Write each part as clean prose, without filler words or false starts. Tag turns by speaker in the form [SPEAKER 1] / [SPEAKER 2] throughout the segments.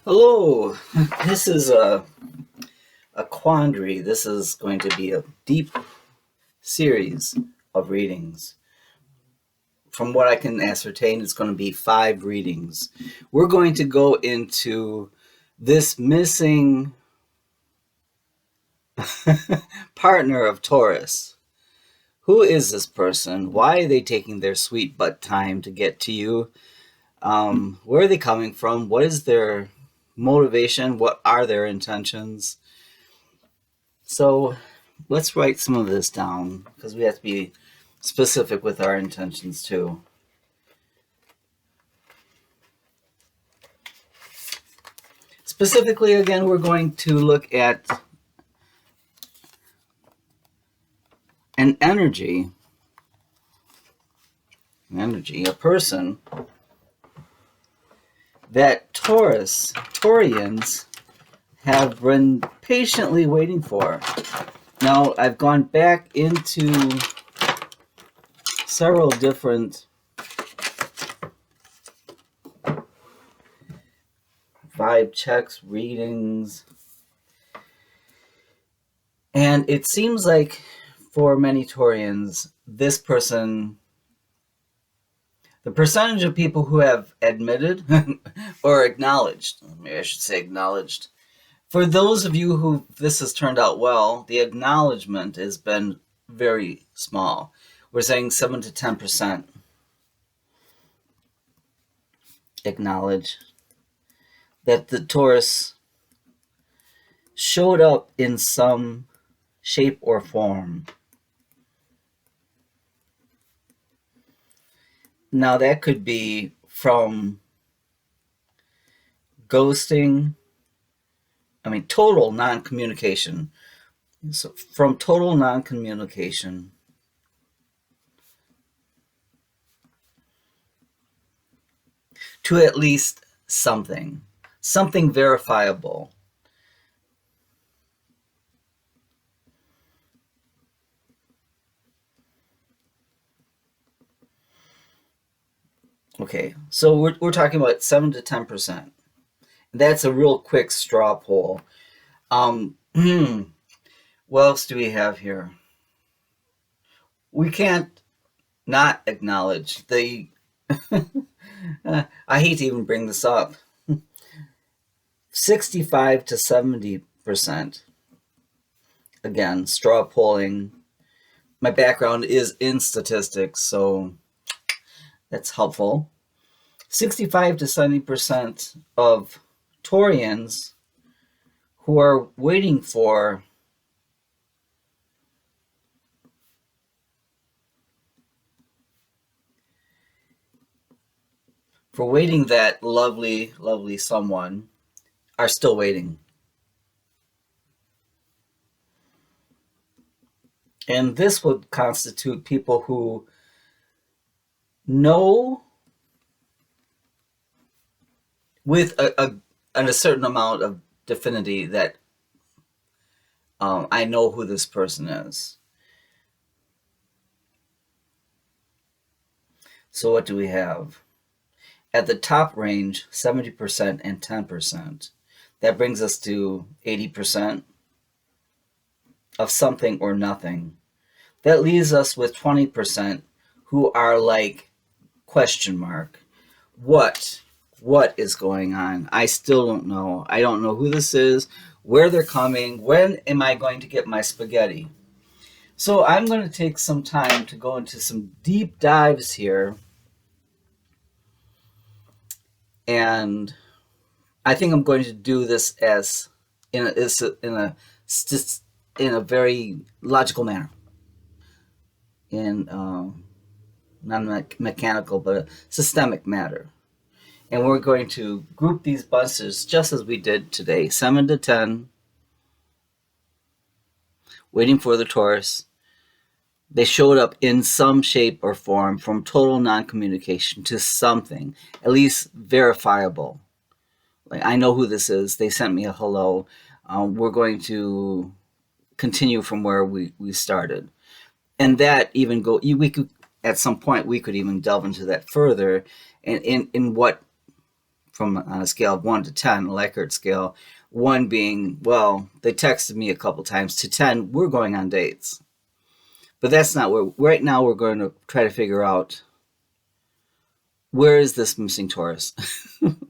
[SPEAKER 1] Hello, this is a quandary. This is going to be a deep series of readings. From what I can ascertain, it's going to be 5 readings. We're going to go into this missing partner of Taurus. Who is this person? Why are they taking their sweet butt time to get to you? Where are they coming from? What is their motivation? What are their intentions? So let's write some of this down because we have to be specific with our intentions too. Specifically, again, we're going to look at an energy, a person that Taurians have been patiently waiting for. Now, I've gone back into several different vibe checks, readings, and it seems like for many Taurians, this person, the percentage of people who have admitted or acknowledged, maybe I should say acknowledged, for those of you who this has turned out well, the acknowledgement has been very small. We're saying 7 to 10% acknowledge that the Taurus showed up in some shape or form. Now, that could be from ghosting, total non-communication. So from total non-communication to at least something verifiable. Okay, so we're talking about 7 to 10%. That's a real quick straw poll. What else do we have here? We can't not acknowledge the. I hate to even bring this up. 65 to 70%. Again, straw polling. My background is in statistics, so that's helpful. 65 to 70% of Taurians who are waiting for waiting that lovely, lovely someone are still waiting. And this would constitute people who know with a certain amount of definity that I know who this person is. So what do we have? At the top range, 70% and 10%. That brings us to 80% of something or nothing. That leaves us with 20% who are like question mark. What is going on? I still don't know. I don't know who this is, where they're coming, when am I going to get my spaghetti? So I'm going to take some time to go into some deep dives here. And I think I'm going to do this as in a very logical manner, in not mechanical but a systemic matter. And we're going to group these buses just as we did today, 7 to 10, waiting for the Taurus. They showed up in some shape or form, from total non-communication to something, at least verifiable. Like, I know who this is. They sent me a hello. We're going to continue from where we started. And that even we could, at some point, we could even delve into that further and in what from on a scale of 1 to 10, a Likert scale. 1 being, well, they texted me a couple times, to 10, we're going on dates. But that's not where, right now we're going to try to figure out, where is this missing Taurus?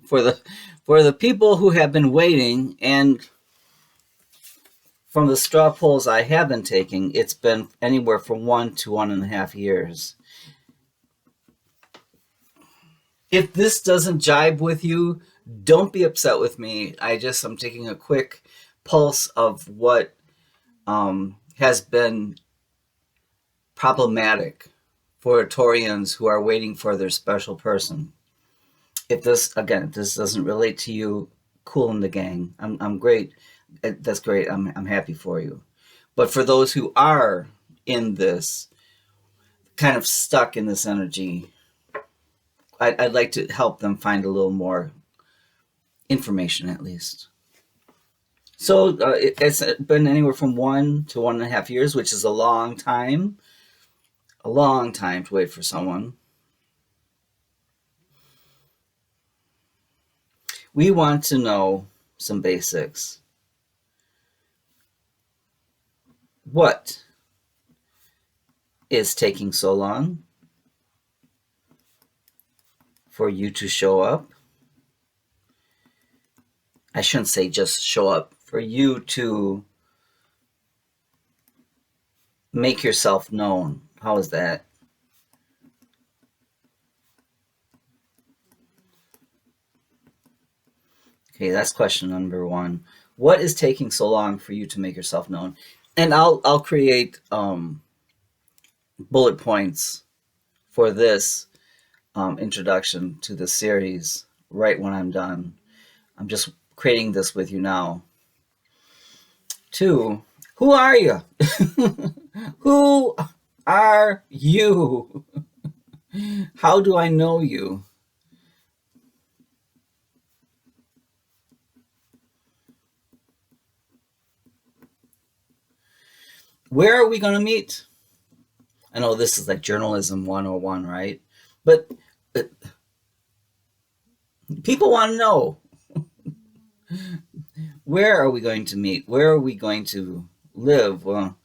[SPEAKER 1] for the people who have been waiting, and from the straw polls I have been taking, it's been anywhere from 1 to 1.5 years. If this doesn't jibe with you, don't be upset with me. I'm taking a quick pulse of what has been problematic for Taurians who are waiting for their special person. If this doesn't relate to you, cool in the gang. I'm great. That's great. I'm happy for you. But for those who are in this, kind of stuck in this energy, I'd like to help them find a little more information, at least. So it's been anywhere from 1 to 1.5 years, which is a long time to wait for someone. We want to know some basics. What is taking so long for you to show up? I shouldn't say just show up, for you to make yourself known. How is that? Okay, that's question number 1. What is taking so long for you to make yourself known? And I'll create bullet points for this introduction to the series right when I'm done. I'm just creating this with you now. 2, who are you? Who are you? How do I know you? Where are we going to meet? I know this is like journalism 101, right? But people want to know. Where are we going to meet? Where are we going to live? Well,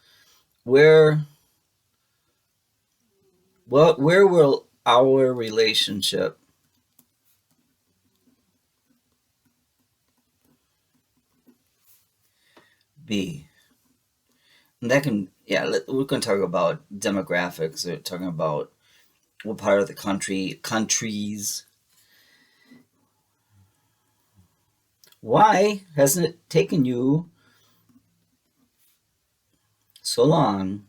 [SPEAKER 1] where will our relationship be? And that can, we're going to talk about demographics. We're talking about what part of the countries. Why hasn't it taken you so long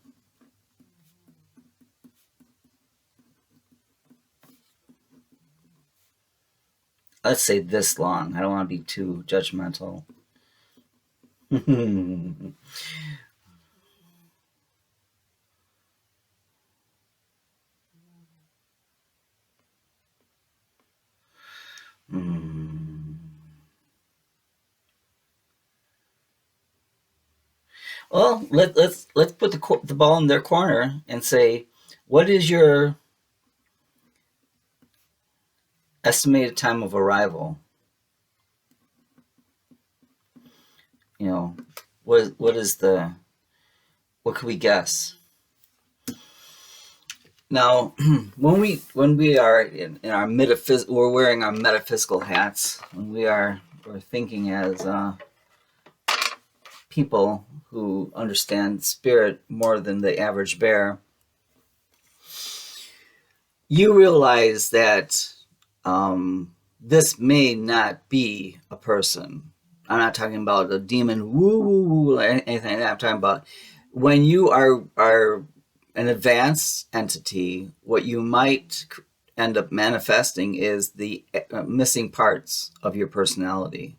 [SPEAKER 1] let's say this long. I don't want to be too judgmental. Well, let's put the ball in their corner and say, what is your estimated time of arrival? You know, what can we guess? Now, when we are in our we're wearing our metaphysical hats. When we're thinking as people who understand spirit more than the average bear, you realize that this may not be a person. I'm not talking about a demon, woo woo woo, or anything like that. I'm talking about when you are an advanced entity, what you might end up manifesting is the missing parts of your personality.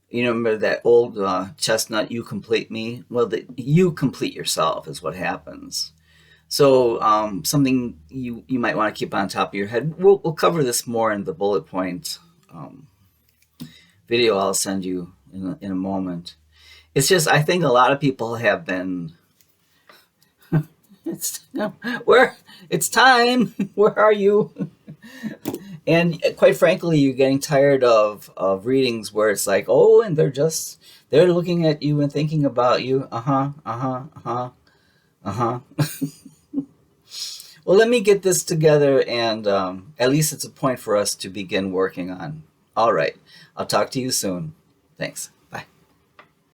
[SPEAKER 1] You remember that old chestnut, you complete me? Well, you complete yourself is what happens. So something you might want to keep on top of your head. We'll cover this more in the bullet point video I'll send you in a moment. It's just, I think a lot of people have been, it's time, where are you? And quite frankly, you're getting tired of readings where it's like, oh, and they're looking at you and thinking about you. Uh-huh, uh-huh, uh-huh, uh-huh. Well, let me get this together, and at least it's a point for us to begin working on. All right. I'll talk to you soon. Thanks.